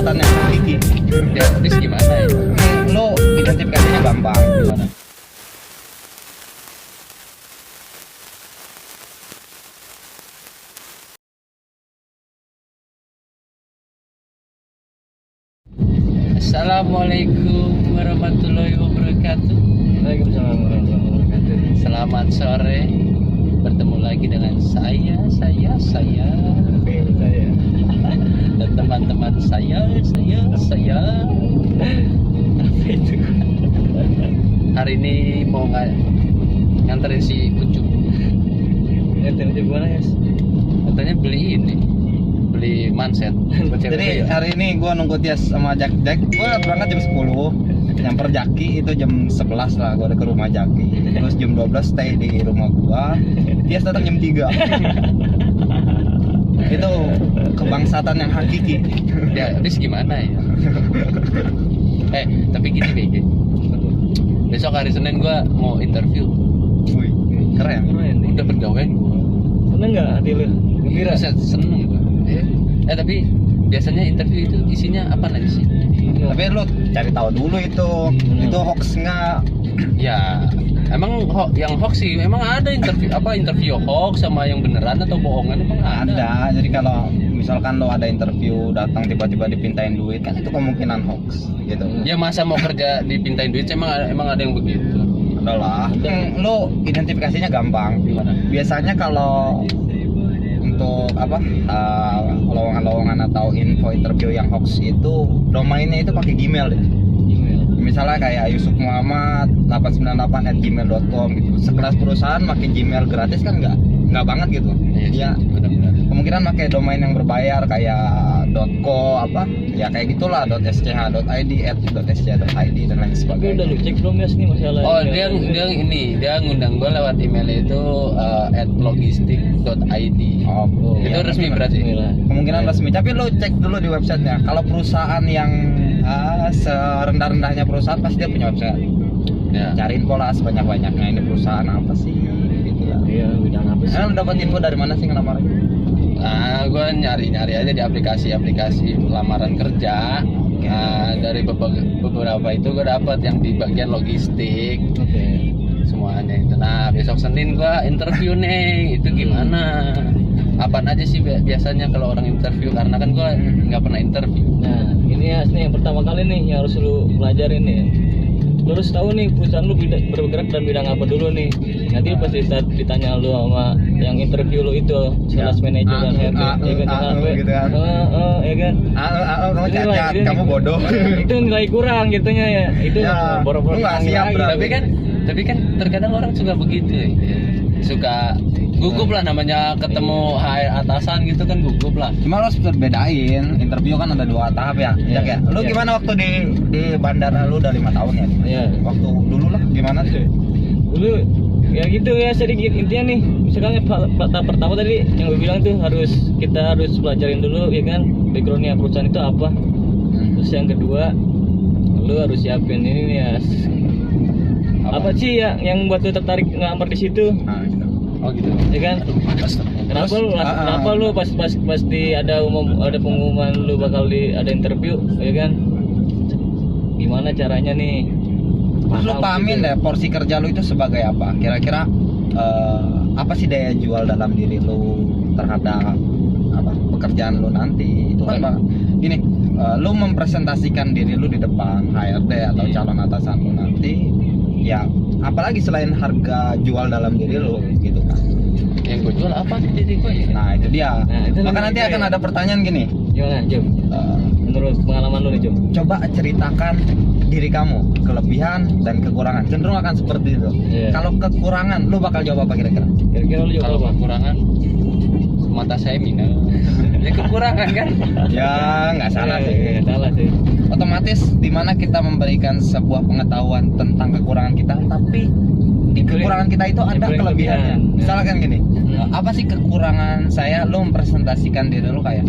satannya Kiki. Ya, terus gimana ya? Lo identifikasinya gampang. Gimana? Assalamualaikum warahmatullahi wabarakatuh. Waalaikumsalam warahmatullahi wabarakatuh. Selamat sore. Bertemu lagi dengan saya dan teman-teman saya. Apa itu? Hari ini mau nganterin si Ucup. Ngerti gimana ya? Katanya beli manset. Jadi hari ini gue nunggu Tias sama Jack. Gue berangkat jam 10, nyamper Jaki itu jam 11 lah. Gue udah ke rumah Jaki. Terus jam 12 stay di rumah gue. Tias datang jam 3. Itu kebangsatan yang hakiki. Ya, terus gimana ya? Tapi gini BG. Besok hari Senin gua mau interview. Wih, keren. Udah bergawean gua. Seneng nggak hati lu? Gembira? Seneng gua. Tapi biasanya interview itu isinya apa aja sih? Tapi lu cari tahu dulu itu hoax nggak? Ya, emang yang hoax sih memang ada interview hoax sama yang beneran atau bohongan emang ada. Jadi kalau misalkan lo ada interview datang tiba-tiba dipintain duit kan itu kemungkinan hoax gitu. Ya masa mau kerja dipintain duit emang ada yang begitu. Adalah. Lo identifikasinya gampang. Gimana? Biasanya kalau untuk lowongan-lowongan atau info interview yang hoax itu domainnya itu pakai Gmail deh. Misalnya kayak Yusuf Muhammad 898@gmail.com gitu. Sekelas perusahaan pakai Gmail gratis kan nggak banget gitu. Iya, Ya, benar-benar. kemungkinan pakai domain yang berbayar kayak .co ya kayak gitulah .sch.id @.sch.id dan lain Tapi sebagainya. udah lu cek belum ya sih masalah? Oh, dia ngundang gua lewat email itu @logistik.id. Oh, Itu resmi berarti. kemungkinan resmi. Tapi lo cek dulu di websitenya. Kalau perusahaan yang serendah-rendahnya perusahaan pasti dia punya website. Ya. Cariin pola sebanyak-banyaknya ini perusahaan apa sih gitu lah. Iya, bidang apa sih? Lo dapat info dari mana sih ngelamar? Nah, gue nyari aja di aplikasi lamaran kerja. Nah, dari beberapa itu gue dapat yang di bagian logistik Oke. semuanya itu. Nah, besok Senin gue interview nih. Itu gimana? Apaan aja sih biasanya kalau orang interview? Karena kan gue nggak pernah interview. Nah, ini ya yang pertama kali nih yang harus lu pelajarin nih. Lu harus tahu nih perusahaan lu bergerak dalam bidang apa dulu nih. Nanti pasti saat ditanya lu sama yang interview lu itu sales manager dan head gitu kan. ya kan. Kamu Ini cacat, ini- kamu bodoh. Itu nilai kurang gitunya ya. Itu Ya, boro-boro lu nggak panggil siap, lagi. bro. Tapi kan terkadang orang suka begitu ya. Suka gugup lah, namanya ketemu HR atasan gitu kan gugup lah. Cuma lo harus bedain, interview kan ada 2 tahap ya. Iya. Jak ya. Lu Iya. gimana waktu di bandara lu udah 5 tahun ya? Iya. Waktu dulu lah gimana sih? Dulu ya gitu ya, sedikit intinya nih misalkan tahap pertama tadi yang gue bilang tuh kita harus pelajarin dulu ya kan backgroundnya perusahaan itu apa. Terus yang kedua lu harus siapin ini nih ya apa sih ya yang buat lu tertarik ngelamar di situ Nah, gitu. Oh gitu. ya kan. Kenapa lu pas di ada pengumuman lu bakal ada interview ya kan, gimana caranya nih. Terus lu pahamin deh porsi kerja lu itu sebagai apa? Kira-kira apa sih daya jual dalam diri lu terhadap pekerjaan lu nanti? Itu kan gini, lu mempresentasikan diri lu di depan HRD atau calon atasan lu nanti. Ya, apalagi selain harga jual dalam diri lu gitu kan. Yang gue jual apa di diri gue ya? Nah, itu dia. Nah, itu Maka nanti lebih akan kayak- ada pertanyaan gini. Gimana Jom? Menurut pengalaman lu nih Jom? Coba ceritakan diri kamu, kelebihan dan kekurangan. Cenderung akan seperti itu. Iya. Kalau kekurangan, lu bakal jawab apa kira-kira? Kira-kira lu jawab Kalau apa? kekurangan mata saya minus. Ya kekurangan kan? Ya, nggak salah Iya, sih. iya, salah sih. Otomatis di mana kita memberikan sebuah pengetahuan tentang kekurangan kita, tapi di kekurangan kita itu ada Diberi kelebihannya. kelebihan. Misalkan gini, apa sih kekurangan saya? Lu mempresentasikan diri lu kayak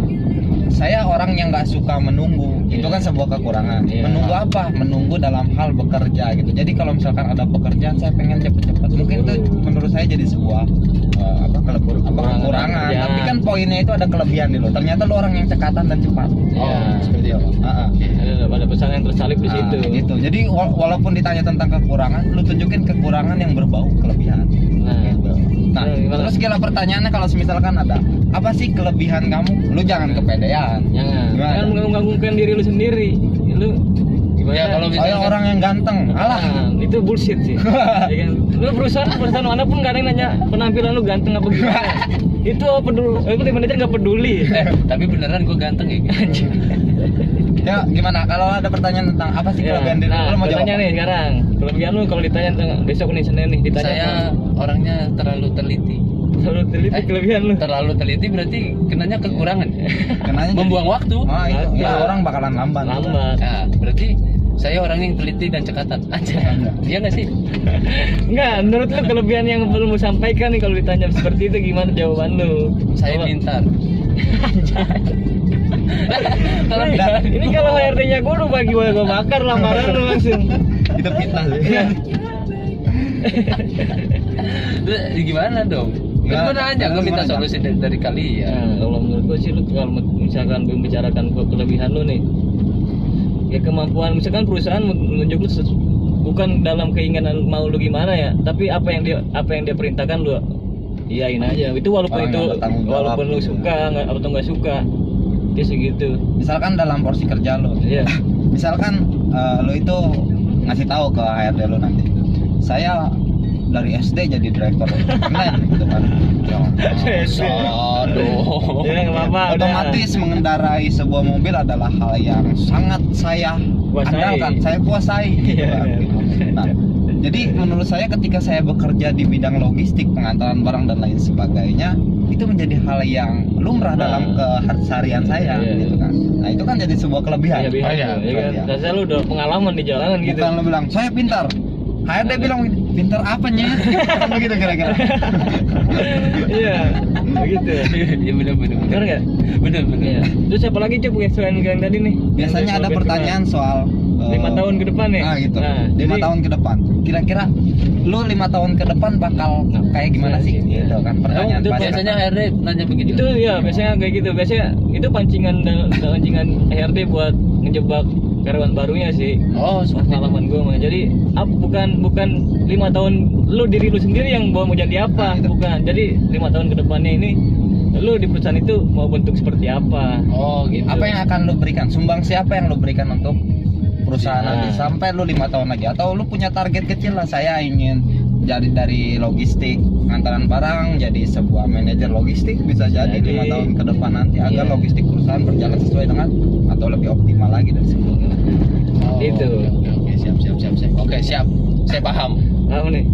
saya orang yang nggak suka menunggu. Itu kan sebuah kekurangan. Iya. Menunggu apa? Menunggu dalam hal bekerja gitu. Jadi kalau misalkan ada pekerjaan saya pengen cepet-cepet. Mungkin itu menurut saya jadi sebuah kekurangan. Iya. Tapi kan poinnya itu ada kelebihan dulu. Ternyata lu orang yang cekatan dan cepat. Iya. Seperti itu. Ada pesan yang tersalip di situ. Gitu. Jadi walaupun ditanya tentang kekurangan, lu tunjukin kekurangan yang berbau kelebihan. Nah, Gitu. Nah, gimana? terus kira pertanyaannya kalau misalkan ada apa sih kelebihan kamu? Lu jangan kepedean. Jangan. Gimana? Jangan mengganggukan diri lu sendiri. Lu gimana? Ya, kalau Oh, misalkan ya orang yang ganteng. Alah. Nah, itu bullshit sih. Ya kan? Lu perusahaan mana pun gak ada yang nanya penampilan lu ganteng apa gimana. Itu apa peduli? Manajer nggak peduli. tapi beneran gue ganteng ya. Ya, gimana kalau ada pertanyaan tentang apa sih Ya, kelebihan diri? nah, Lu mau jawab? tanya apa? nih sekarang. Kelebihan lu kalau ditanya besok nih Senin nih ditanya Saya apa? orangnya terlalu teliti. Selalu teliti kelebihan lu. Terlalu teliti berarti kenanya kekurangan. Kenanya Membuang waktu. Ah, itu. Ya, Lambat. orang bakalan lambat. Lambat. Nah, berarti saya orang yang teliti dan cekatan aja. Iya nggak sih? Enggak, menurut lu kelebihan yang perlu lu sampaikan nih kalau ditanya seperti itu gimana jawaban lu? Saya Apa? pintar. Kalau Ini kalau HRD-nya gua udah bagi gua bakar lamaran lu langsung. Itu fitnah sih. Iya. gimana dong? Nggak, Gue nanya, gue minta gimana? solusi dari kalian. Nah, kalau menurut gua sih lu kalau misalkan membicarakan kelebihan lu nih, ya kemampuan misalkan perusahaan menunjuk lu bukan dalam keinginan mau lu gimana ya, tapi apa yang dia perintahkan lu iyain aja. Itu walaupun Orang itu yang bertanggung jawab. walaupun lu suka atau nggak suka, dia segitu. Misalkan dalam porsi kerja lu. Iya. Misalkan lu itu ngasih tahu ke HRD lu nanti. Saya dari SD jadi direktur keren gitu kan. Aduh. Ya nggak apa-apa. udah. Otomatis mengendarai sebuah mobil adalah hal yang sangat saya Kuasai. andalkan, saya kuasai gitu Iya, kan. iya. Nah, jadi menurut saya ketika saya bekerja di bidang logistik, pengantaran barang dan lain sebagainya, itu menjadi hal yang lumrah Nah. dalam keseharian saya Iya, gitu iya. kan. Nah, itu kan jadi sebuah kelebihan. Iya, Oh, iya, ya kan. iya. Rasanya lu udah pengalaman di jalanan gitu. Bukan lu bilang, saya pintar. HRD bilang, pintar apanya? Kan begitu kira-kira. Iya, begitu. Iya benar-benar. Benar nggak? Benar-benar. Iya. Terus siapa lagi Cuk yang selain yang tadi nih? Biasanya ada pertanyaan soal 5 tahun ke depan nih. Ah gitu. Nah, 5 jadi- tahun ke depan. Kira-kira lu 5 tahun ke depan bakal kayak gimana sih? Iya. Gitu kan pertanyaan. Itu pasti. Biasanya HRD nanya begitu. Itu ya biasanya kayak gitu. Biasanya itu pancingan HRD buat ngejebak karyawan barunya sih. Oh, seperti itu. Pengalaman gue mah. Jadi bukan 5 tahun lu diri lu sendiri yang mau jadi apa, Nah, itu. bukan. Jadi 5 tahun ke depannya ini lu di perusahaan itu mau bentuk seperti apa. Oh, gitu. Apa yang akan lu berikan? Sumbang siapa yang lu berikan untuk perusahaan Nah. nanti sampai lu 5 tahun lagi, atau lu punya target kecil lah, saya ingin jadi dari logistik pengantaran barang jadi sebuah manajer logistik, bisa jadi 5 tahun ke depan nanti agar Iya. logistik perusahaan berjalan sesuai dengan atau lebih optimal lagi dari sebelumnya. Oh, Itu. Oke, siap. Oke, siap. Saya paham. Apa nih?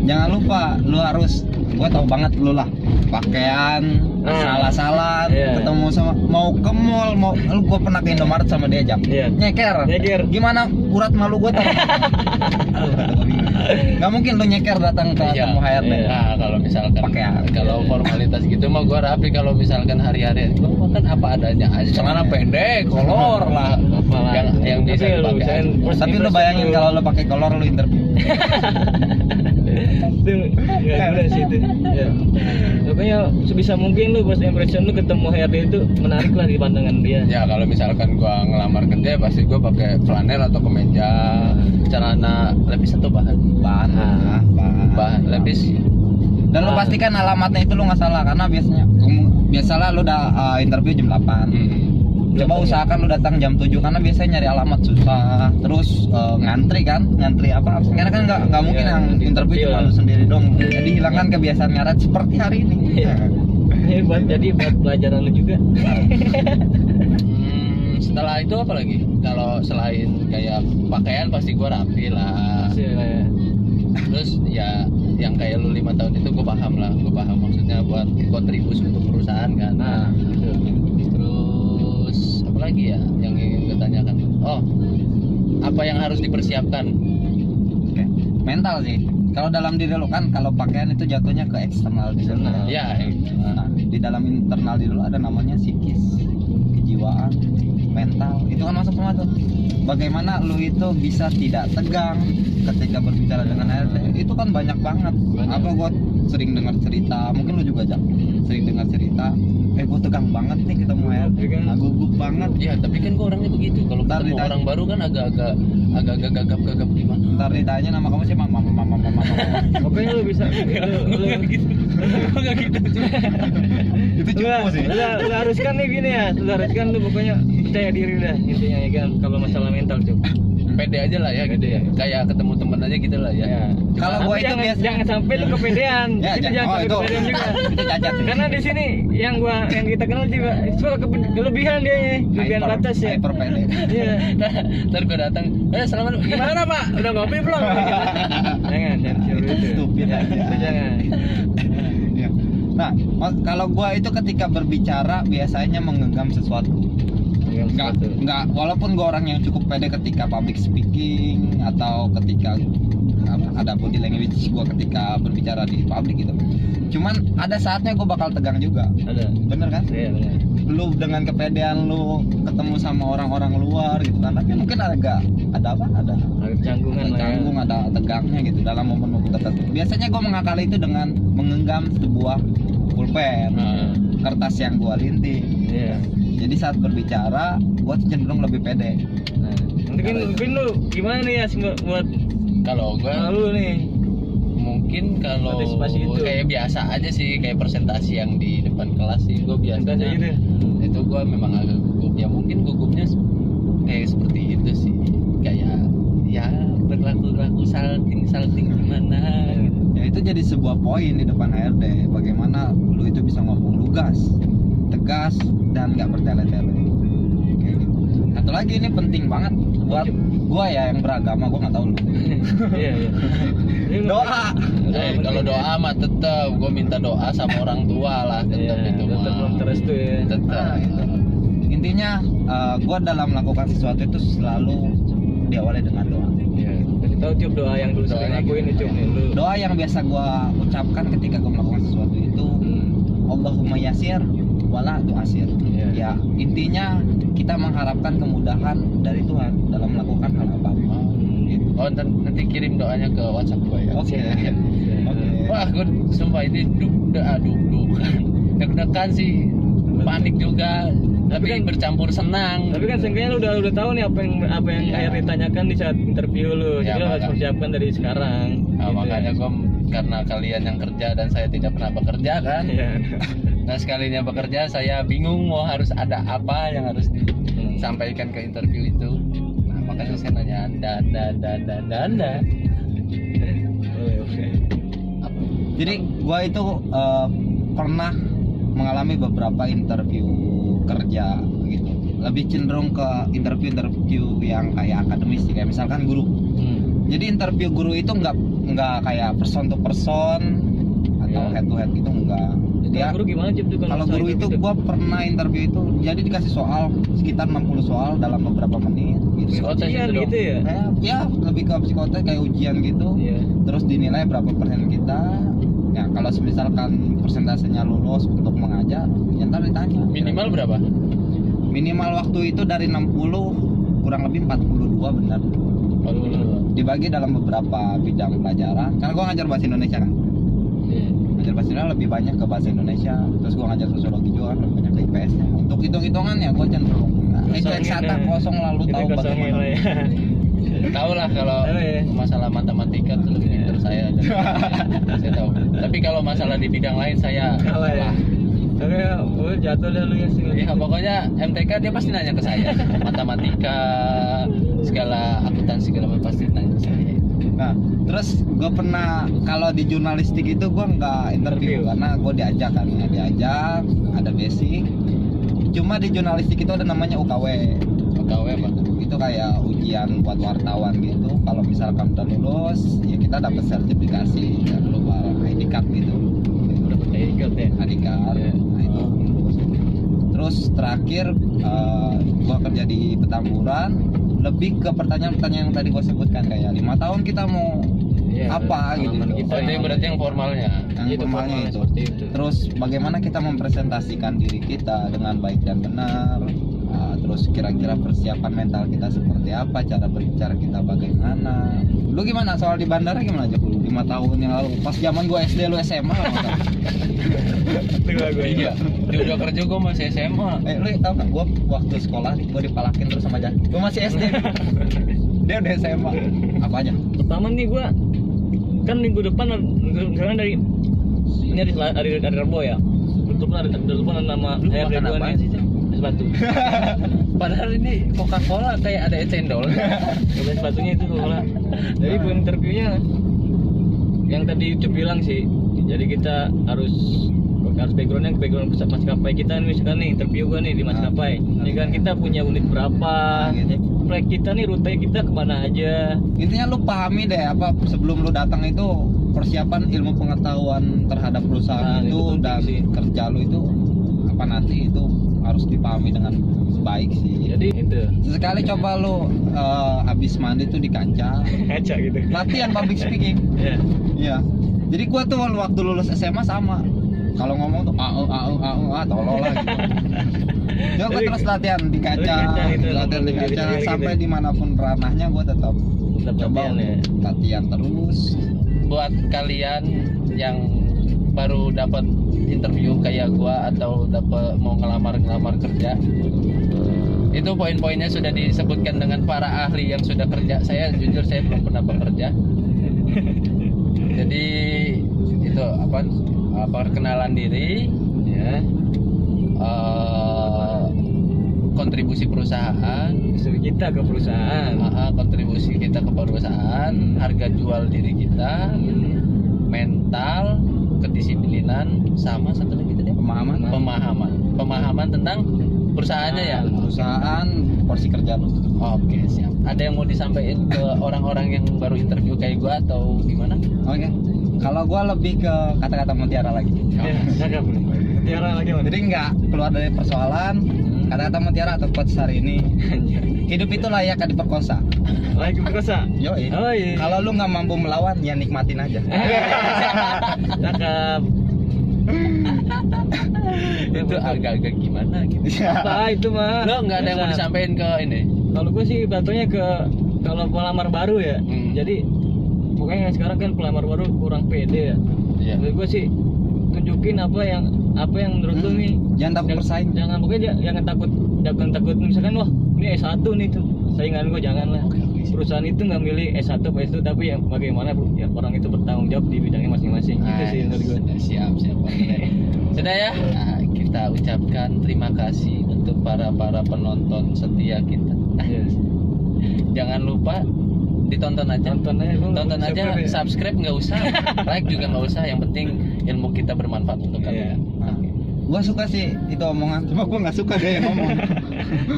Jangan lupa lu harus, gua tahu banget lu lah, pakaian salah-salah, Iya. ketemu sama mau ke mall, lu gua pernah ke Indomaret sama dia jam Iya. nyeker. Gimana urat malu gua tahu. Aduh, gua bingung. Nggak mungkin lu nyeker datang ke Iya. temu HRD. Iya. Nah, kalau misalkan Pakaian. kalau formalitas gitu mah gua rapi. Kalau misalkan hari-hari gua makan apa adanya aja. Celana pendek, kolor lah. Apalah. Yang bisa Tapi lu dipakai. misalkan first Tapi lu impression bayangin lu- kalau lu pakai kolor lu interview. itu nggak guna sih itu ya. Pokoknya sebisa mungkin lu first impression lu ketemu HRD itu menarik lah di pandangan dia. Ya kalau misalkan gua ngelamar kerja pasti gua pakai flanel atau kemeja, celana lepis atau bahan. Bahan lepis. Dan lu pastikan alamatnya itu lu nggak salah, karena biasalah lu udah interview jam 8. Coba usahakan lu datang jam 7, karena biasanya nyari alamat susah. Terus ngantri apa? Karena kan nggak mungkin Iya, yang interview iya. cuma lu sendiri dong. Jadi hilangkan kebiasaan ngaret seperti hari ini. Iya. Ini buat pelajaran lu juga. Setelah itu apa lagi? Kalau selain kayak pakaian pasti gua rapi lah. Ya. Terus ya yang kayak lu 5 tahun itu gue paham maksudnya buat kontribusi untuk perusahaan kan. Nah, itu. Terus apa lagi ya yang ingin gue tanyakan? Oh, apa yang harus dipersiapkan? Oke. Mental sih. Kalau dalam diri lu kan, kalau pakaian itu jatuhnya ke eksternal diri lu. Ya, Nah, di dalam internal diri lu ada namanya psikis. kejiwaan, mental, itu kan masuk semua tuh. Bagaimana lu itu bisa tidak tegang ketika berbicara dengan HRD, itu kan banyak banget. Apa gua sering dengar cerita, mungkin lu juga Jack, sering dengar cerita, gua tegang banget nih ketemu HRD, gugup banget. Ya tapi kan gua orangnya begitu, kalau Ntar ketemu ditanya. orang baru kan agak-agak gagap gimana. Ntar ditanya nama kamu sih mama. Pokoknya lu bisa lu gitu. Enggak gitu. Itu cukup sih. lu haruskan nih gini ya, lu haruskan lu pokoknya percaya diri dah intinya ya kan, kalau masalah mental Cuk. Pede aja lah ya gitu ya. Kayak ketemu temen aja gitu lah ya. Ya. Kalau gua Tapi itu biasa jangan sampai lu kepedean. Ya, Di sini jangan. Oh, sampai itu. kepedean juga. Itu cacat sih. Karena di sini yang kita kenal juga suka kelebihan dia, kelebihan Hyper- batas ya. hyper pede. Iya. Ntar gue datang, selamat, gimana Pak? Udah ngopi belum? Jangan seperti itu. Stupid aja. Itu jangan. Ya. Nah, kalau gua itu ketika berbicara biasanya menggenggam sesuatu. Nggak, walaupun gua orang yang cukup pede ketika public speaking atau ketika ada body language gua ketika berbicara di publik gitu. Cuman ada saatnya gua bakal tegang juga. Ada. Bener kan? Iya, benar. Lu dengan kepedean lu ketemu sama orang-orang luar gitu kan, tapi mungkin ada Ada canggungan lah ya. canggung, ada tegangnya gitu dalam momen-momen tertentu. Biasanya gue mengakali itu dengan menggenggam sebuah pulpen, kertas yang gue linting. Iya. Jadi saat berbicara, gue cenderung lebih pede. Nah, mungkin lu gimana nih ya buat Kalau gue lu nih? mungkin kalau Partisipasi itu. kayak biasa aja sih, kayak presentasi yang di depan kelas sih gue biasanya Gitu. itu gue memang agak gugup ya, mungkin gugupnya kayak seperti itu sih, kayak ya berlaku salting gimana gitu. Ya itu jadi sebuah poin di depan HRD. Bagaimana lu itu bisa ngomong lugas, tegas, dan nggak bertele-tele. Kayak gitu. Satu lagi ini penting banget buat gua ya yang beragama, gua nggak tahu lu. Iya. Doa. Kalau doa mah tetap gue minta doa sama orang tua lah, tetap itu mah. Tetap belum terestu ya. Tetap. Nah, itu. Intinya gua dalam melakukan sesuatu itu selalu diawali dengan doa. Iya. Kasih tahu Cup doa yang dulu sering Doanya lakuin nih Cup nih lu. Doa yang biasa gua ucapkan ketika gua melakukan sesuatu itu Allahumma yasir wala tu'asir. Iya. Ya, intinya kita mengharapkan kemudahan dari Tuhan dalam melakukan hal apapun. Gitu. Oh nanti kirim doanya ke WhatsApp gue ya. Oke. Oke. Wah gue sumpah ini deg-degan sih, panik juga, tapi kan- bercampur senang. Tapi kan seenggaknya lu udah tahu nih apa yang Iya. akhir ditanyakan di saat interview lu. Ya, Jadi lu harus maka- persiapkan dari sekarang. Nah, Gitu makanya ya. gue karena kalian yang kerja dan saya tidak pernah bekerja kan. Iya. Nah sekalinya bekerja saya bingung mau harus ada apa yang harus disampaikan ke interview itu. Nah makanya saya nanya anda. Oke. Apa? Jadi gua itu pernah mengalami beberapa interview kerja gitu. Lebih cenderung ke interview yang kayak akademis sih, kayak misalkan guru. Jadi interview guru itu nggak kayak person to person atau Iya. head to head gitu, enggak. Ya. Ya, Guru gimana Cup tuh kalau guru itu gua pernah interview itu jadi dikasih soal sekitar 60 soal dalam beberapa menit gitu. Psikotes Ujian itu dong. gitu ya? Kayak, ya lebih ke psikotes kayak ujian gitu. Iya. Terus dinilai berapa persen kita. Ya kalau misalkan persentasenya lulus untuk mengajar, ya ntar ditanya. Minimal berapa? Minimal waktu itu dari 60 kurang lebih 42 benar. Dibagi dalam beberapa bidang pelajaran. Karena gua ngajar bahasa Indonesia kan. Iya. Ngajar bahasa Indonesia lebih banyak ke bahasa Indonesia. Terus gua ngajar sosiologi juga kan lebih banyak ke IPS-nya. Untuk hitung-hitungan ya gua cenderung itu Kosongin eksata lah. kosong lalu Itu tahu kosongin bagaimana. lah ya. Tahu lah kalau Tahu ya. masalah matematika itu lebih pintar saya. Saya tahu. Tapi kalau masalah di bidang lain saya Kalah ya. Tapi ya, jatuh dah lu ya sih. Ya pokoknya MTK dia pasti nanya ke saya. Matematika, segala akuntansi segala macam pasti nanya ke saya. Nah, terus gue pernah kalau di jurnalistik itu gue nggak interview karena gue diajak kan, diajak ada basic. Cuma di jurnalistik itu ada namanya UKW. UKW apa? Itu kayak ujian buat wartawan gitu. Kalau misalkan udah lulus, ya kita dapat sertifikasi dan lupa ID card gitu. Udah percaya ikut ya. ID card. Nah itu. Terus terakhir gua kerja di Petamburan, lebih ke pertanyaan-pertanyaan yang tadi gua sebutkan kayak 5 tahun kita mau Iya, apa gitu. pengalaman kita. Berarti yang formalnya. Yang Itu formalnya itu. seperti itu. Terus bagaimana kita mempresentasikan diri kita dengan baik dan benar. terus kira-kira persiapan mental kita seperti apa, cara berbicara kita bagaimana. Lu gimana soal di bandara gimana aja lu 5 tahun yang lalu pas zaman gua SD lu SMA lah, Iya, di udah kerja gue masih SMA. lu tau gak gua waktu sekolah gua dipalakin terus sama Jan, gua masih SD dia udah SMA. Apa aja? Pertama nih gua kan minggu depan sekarang dari ini dari Rebo ya. Betul ada telepon nama Lu HRD makan gua apaan nih. sih, Cak? Es batu. Padahal ini Coca-Cola kayak ada es cendol. Es batunya itu Coca-Cola. Jadi gua interviewnya yang tadi Ucup bilang sih. Jadi kita harus background maskapai kita nih, misalkan nih interview gua nih di maskapai. Ini kan kita punya unit berapa, flight kita nih, rute kita kemana aja. Intinya lu pahami deh apa sebelum lu datang itu persiapan ilmu pengetahuan terhadap perusahaan Nah, itu itu penting dan sih. kerja lu itu apa nanti itu harus dipahami dengan baik sih. Jadi itu Sesekali coba lu habis mandi tuh di kaca ngaca gitu. latihan public speaking. Ya. Iya. Jadi gua tuh waktu lulus SMA sama. Kalau ngomong tuh tolol lah gitu. Ya gua terus latihan di kaca, gitu, latihan di kaca gitu. sampai dimanapun ranahnya gua tetap coba Latihan ya. latihan terus. Buat kalian yang baru dapat interview kayak gua atau dapat mau ngelamar kerja, itu poin-poinnya sudah disebutkan dengan para ahli yang sudah kerja. Saya jujur saya belum pernah bekerja. Jadi itu apa perkenalan diri, Ya. kontribusi perusahaan, Istri kita ke perusahaan. kontribusi kita ke perusahaan, harga jual diri kita, mental, kedisiplinan, sama satu lagi tadi pemahaman tentang perusahaannya ya. Perusahaan porsi kerja lu. Oke, siap. Ada yang mau disampaikan ke orang-orang yang baru interview kayak gua atau gimana? Oke. Kalau gua lebih ke kata-kata mutiara lagi. Ya, cakep. Tiara lagi mana? Jadi nggak keluar dari persoalan. Kata-kata mutiara atau quotes hari ini. Hidup itu layak diperkosa. Lagi berkosa. Yoi. Oh iya. Kalau lu nggak mampu melawan, ya nikmatin aja. Cakep. Itu agak-agak gimana gitu. Apa itu mah? Lo nggak ada yang mau Biasa. disampaikan ke ini? Kalau gue sih batunya ke kalau pelamar baru ya. Jadi pokoknya sekarang kan pelamar baru kurang pede ya. Iya. Menurut gue sih tunjukin apa yang menurut lu nih. Jangan takut bersaing. Jangan pokoknya jangan takut misalkan wah ini S1 nih tuh saingan gue, jangan lah. Perusahaan itu nggak milih S1 atau S2 tapi yang bagaimana ya orang itu bertanggung jawab di bidangnya masing-masing. Gitu sih menurut gue. Siap. Sudah ya. Nah, kita ucapkan terima kasih untuk para penonton setia kita. Yes. Jangan lupa ditonton aja. Tonton aja, subscribe nggak usah, like juga nggak usah. Yang penting ilmu kita bermanfaat untuk kalian. Nah, gua suka sih itu omongan, cuma gua nggak suka dia yang ngomong.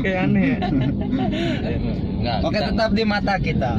Kayak aneh ya. Nggak, Oke, kita- tetap di mata kita.